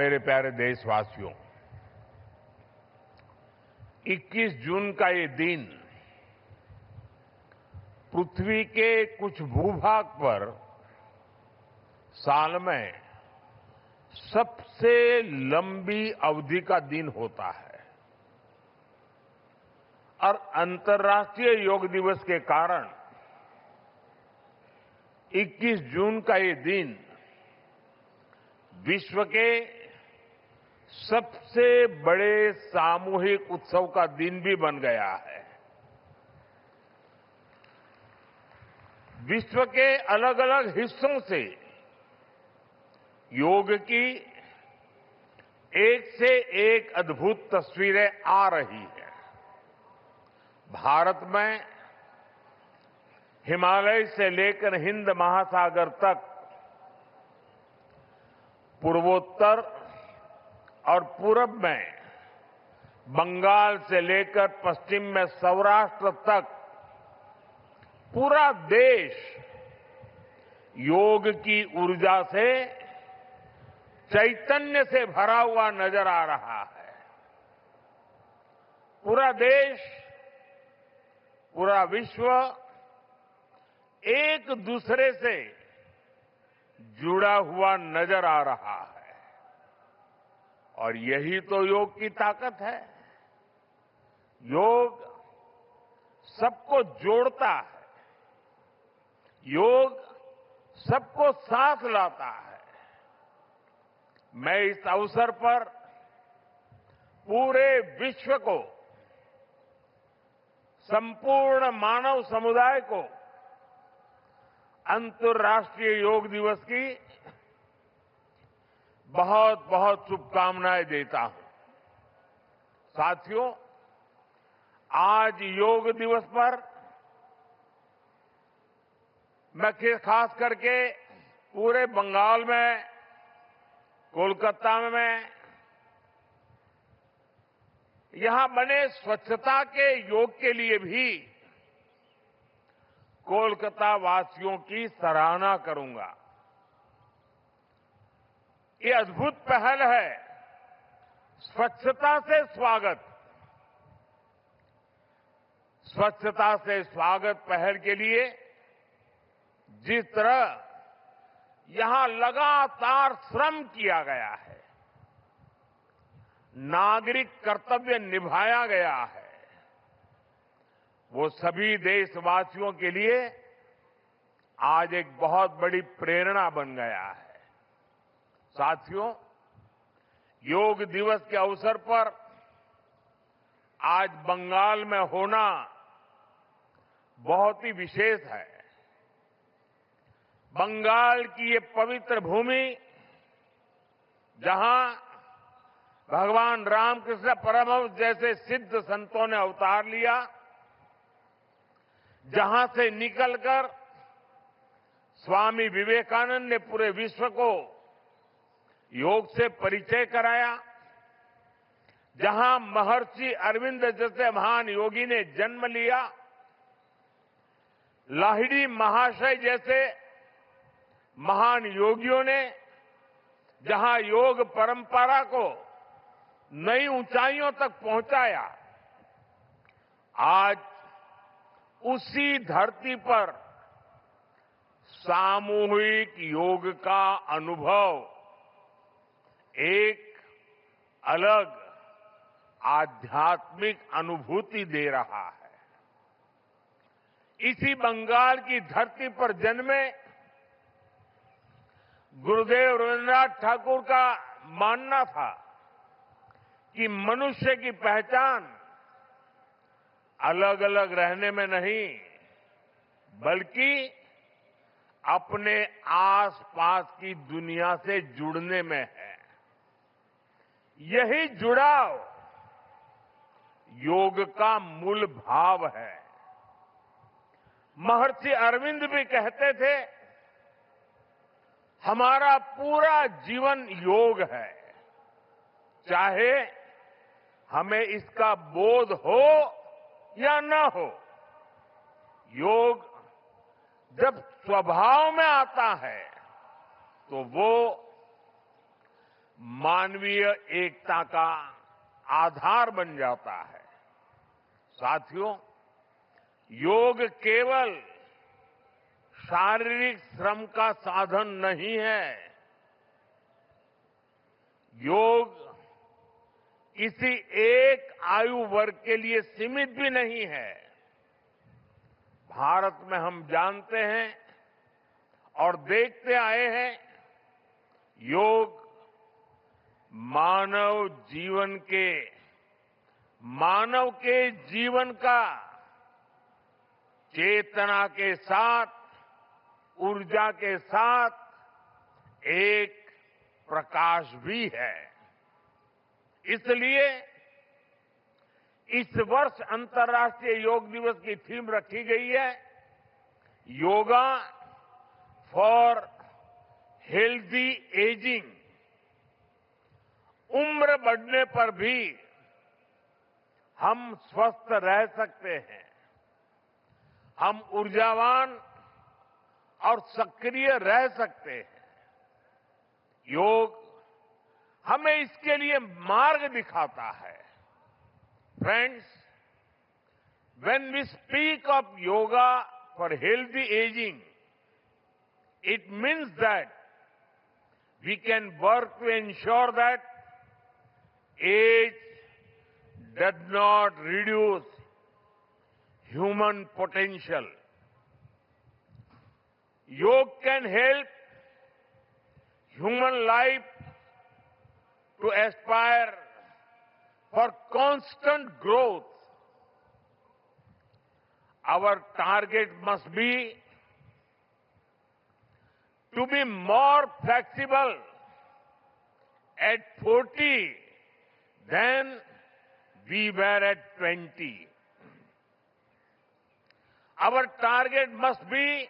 मेरे प्यारे देशवासियों, 21 जून का ये दिन पृथ्वी के कुछ भूभाग पर साल में सबसे लंबी अवधि का दिन होता है और अंतर्राष्ट्रीय योग दिवस के कारण 21 जून का ये दिन विश्व के सबसे बड़े सामूहिक उत्सव का दिन भी बन गया है। विश्व के अलग अलग हिस्सों से योग की एक से एक अद्भुत तस्वीरें आ रही हैं। भारत में हिमालय से लेकर हिंद महासागर तक, पूर्वोत्तर और पूरब में बंगाल से लेकर पश्चिम में सौराष्ट्र तक पूरा देश योग की ऊर्जा से चैतन्य से भरा हुआ नजर आ रहा है। पूरा देश, पूरा विश्व एक दूसरे से जुड़ा हुआ नजर आ रहा है और यही तो योग की ताकत है। योग सबको जोड़ता है, योग सबको साथ लाता है। मैं इस अवसर पर पूरे विश्व को, संपूर्ण मानव समुदाय को अंतर्राष्ट्रीय योग दिवस की बहुत बहुत शुभकामनाएं देता हूं। साथियों, आज योग दिवस पर मैं खास करके पूरे बंगाल में, कोलकाता में यहां बने स्वच्छता के योग के लिए भी कोलकाता वासियों की सराहना करूंगा। ये अद्भुत पहल है, स्वच्छता से स्वागत। स्वच्छता से स्वागत पहल के लिए जिस तरह यहां लगातार श्रम किया गया है, नागरिक कर्तव्य निभाया गया है, वो सभी देशवासियों के लिए आज एक बहुत बड़ी प्रेरणा बन गया है। साथियों, योग दिवस के अवसर पर आज बंगाल में होना बहुत ही विशेष है। बंगाल की ये पवित्र भूमि, जहां भगवान रामकृष्ण परमहंस जैसे सिद्ध संतों ने अवतार लिया, जहां से निकलकर स्वामी विवेकानंद ने पूरे विश्व को योग से परिचय कराया, जहां महर्षि अरविंद जैसे महान योगी ने जन्म लिया, लाहिड़ी महाशय जैसे महान योगियों ने जहां योग परंपरा को नई ऊंचाइयों तक पहुंचाया, आज उसी धरती पर सामूहिक योग का अनुभव एक अलग आध्यात्मिक अनुभूति दे रहा है। इसी बंगाल की धरती पर जन्मे गुरुदेव रविन्द्रनाथ ठाकुर का मानना था कि मनुष्य की पहचान अलग अलग रहने में नहीं, बल्कि अपने आसपास की दुनिया से जुड़ने में है। यही जुड़ाव योग का मूल भाव है। महर्षि अरविंद भी कहते थे, हमारा पूरा जीवन योग है, चाहे हमें इसका बोध हो या न हो। योग जब स्वभाव में आता है तो वो मानवीय एकता का आधार बन जाता है। साथियों, योग केवल शारीरिक श्रम का साधन नहीं है। योग किसी एक आयु वर्ग के लिए सीमित भी नहीं है। भारत में हम जानते हैं और देखते आए हैं, योग मानव के जीवन का चेतना के साथ, ऊर्जा के साथ एक प्रकाश भी है। इसलिए इस वर्ष अंतर्राष्ट्रीय योग दिवस की थीम रखी गई है, योगा फॉर हेल्दी एजिंग। उम्र बढ़ने पर भी हम स्वस्थ रह सकते हैं, हम ऊर्जावान और सक्रिय रह सकते हैं। योग हमें इसके लिए मार्ग दिखाता है। Friends, when we speak of yoga for healthy aging, it means that we can work to ensure that age does not reduce human potential. Yoga can help human life to aspire for constant growth. Our target must be to be more flexible at 40 than we were at 20. Our target must be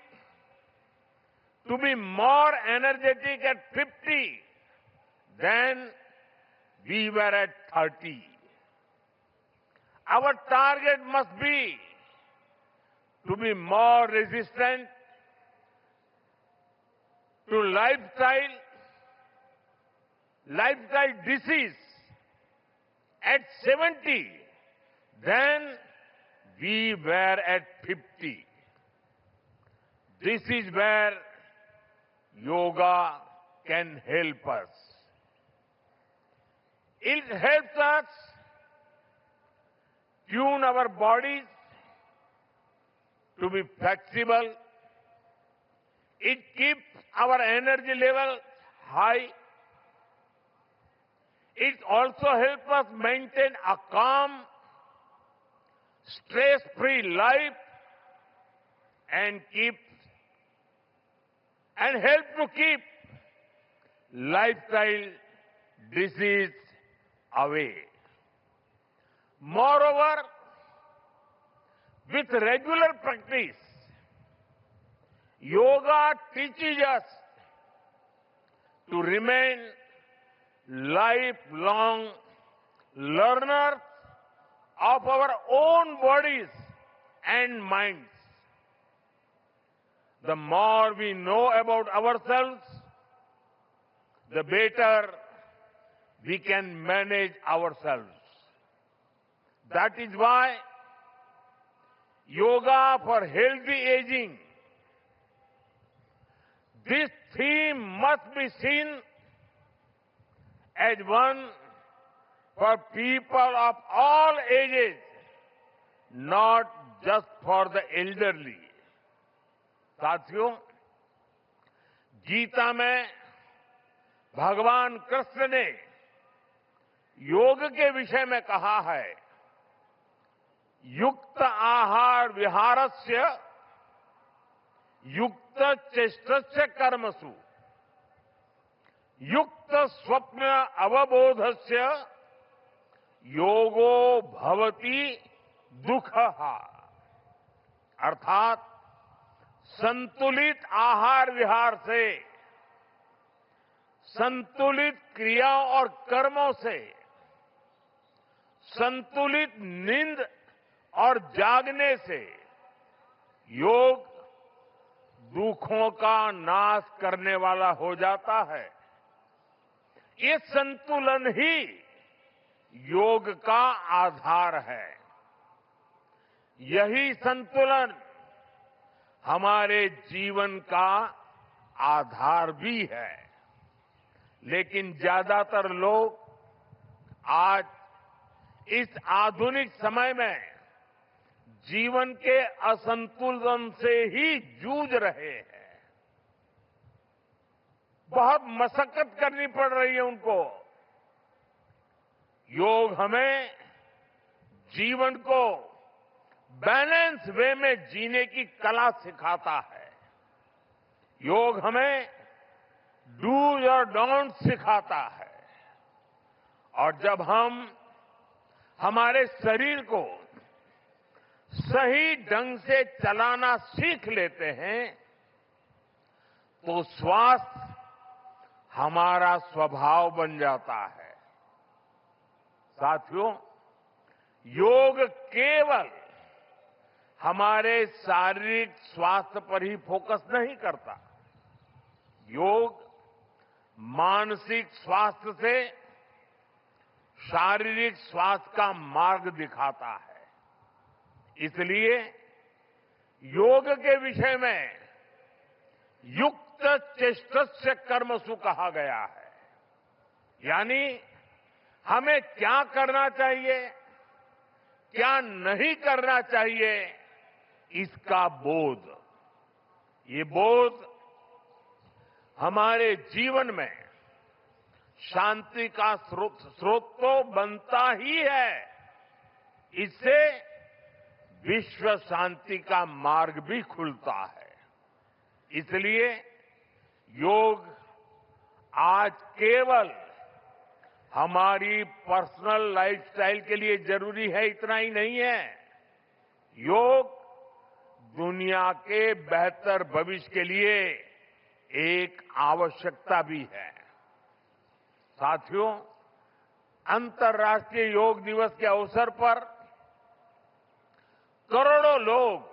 to be more energetic at 50 than we were at 30. Our target must be to be more resistant to lifestyle disease at 70 than we were at 50. This is where yoga can help us. It helps us tune our bodies to be flexible. It keeps our energy level high. It also helps us maintain a calm, stress-free life and help to keep lifestyle disease away. Moreover, with regular practice, yoga teaches us to remain lifelong learners of our own bodies and minds. The more we know about ourselves, the better we can manage ourselves. That is why yoga for healthy aging, this theme must be seen as one for people of all ages, not just for the elderly. साथियों, गीता में भगवान कृष्ण ने योग के विषय में कहा है, युक्त आहार विहारस्य युक्त चेष्टस्य कर्मसु युक्त स्वप्न अवबोधस्य योगो भवति दुःखः। अर्थात संतुलित आहार विहार से, संतुलित क्रियाओं और कर्मों से, संतुलित नींद और जागने से योग दुखों का नाश करने वाला हो जाता है। ये संतुलन ही योग का आधार है। यही संतुलन हमारे जीवन का आधार भी है। लेकिन ज्यादातर लोग आज इस आधुनिक समय में जीवन के असंतुलन से ही जूझ रहे हैं। बहुत मशक्कत करनी पड़ रही है उनको। योग हमें जीवन को बैलेंस वे में जीने की कला सिखाता है। योग हमें डूज और डोंट सिखाता है। और जब हम हमारे शरीर को सही ढंग से चलाना सीख लेते हैं तो स्वास्थ्य हमारा स्वभाव बन जाता है। साथियों, योग केवल हमारे शारीरिक स्वास्थ्य पर ही फोकस नहीं करता। योग मानसिक स्वास्थ्य से शारीरिक स्वास्थ्य का मार्ग दिखाता है। इसलिए योग के विषय में युक्त चेष्टस्य कर्मसु कहा गया है। यानी हमें क्या करना चाहिए, क्या नहीं करना चाहिए, इसका बोध। ये बोध हमारे जीवन में शांति का स्रोत तो बनता ही है, इससे विश्व शांति का मार्ग भी खुलता है। इसलिए योग आज केवल हमारी पर्सनल लाइफस्टाइल के लिए जरूरी है, इतना ही नहीं है। योग दुनिया के बेहतर भविष्य के लिए एक आवश्यकता भी है। साथियों, अंतर्राष्ट्रीय योग दिवस के अवसर पर करोड़ों लोग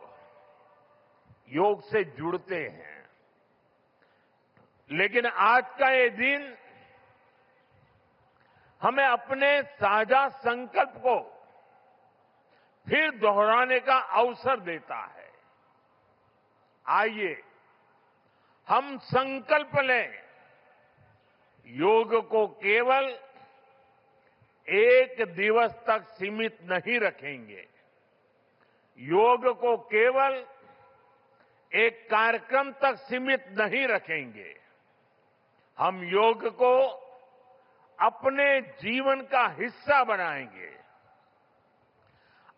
योग से जुड़ते हैं। लेकिन आज का ये दिन हमें अपने साझा संकल्प को फिर दोहराने का अवसर देता है। आइए हम संकल्प लें, योग को केवल एक दिवस तक सीमित नहीं रखेंगे। योग को केवल एक कार्यक्रम तक सीमित नहीं रखेंगे। हम योग को अपने जीवन का हिस्सा बनाएंगे,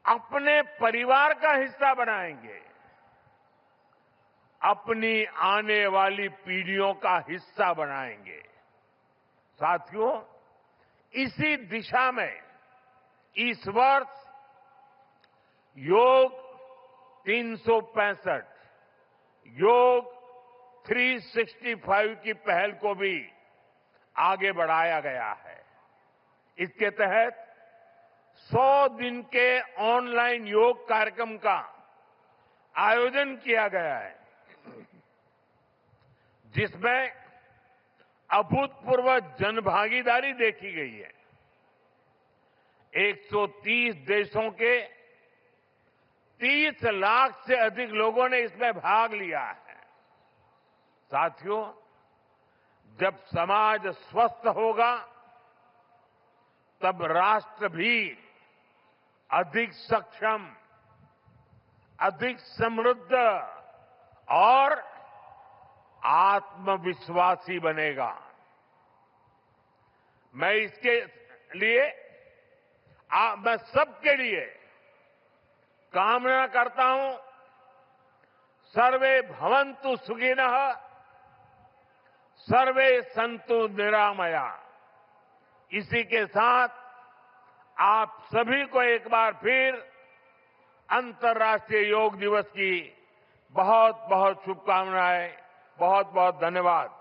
अपने परिवार का हिस्सा बनाएंगे, अपनी आने वाली पीढ़ियों का हिस्सा बनाएंगे। साथियों, इसी दिशा में इस वर्ष योग 365 योग 365 की पहल को भी आगे बढ़ाया गया है। इसके तहत 100 दिन के ऑनलाइन योग कार्यक्रम का आयोजन किया गया है, जिसमें अभूतपूर्व जनभागीदारी देखी गई है। 130 देशों के 30 लाख से अधिक लोगों ने इसमें भाग लिया है। साथियों, जब समाज स्वस्थ होगा तब राष्ट्र भी अधिक सक्षम, अधिक समृद्ध और आत्मविश्वासी बनेगा। मैं इसके लिए मैं सबके लिए कामना करता हूं, सर्वे भवन्तु सुखिनः, सर्वे सन्तु निरामया। इसी के साथ आप सभी को एक बार फिर अंतर्राष्ट्रीय योग दिवस की बहुत बहुत शुभकामनाएं, बहुत बहुत धन्यवाद।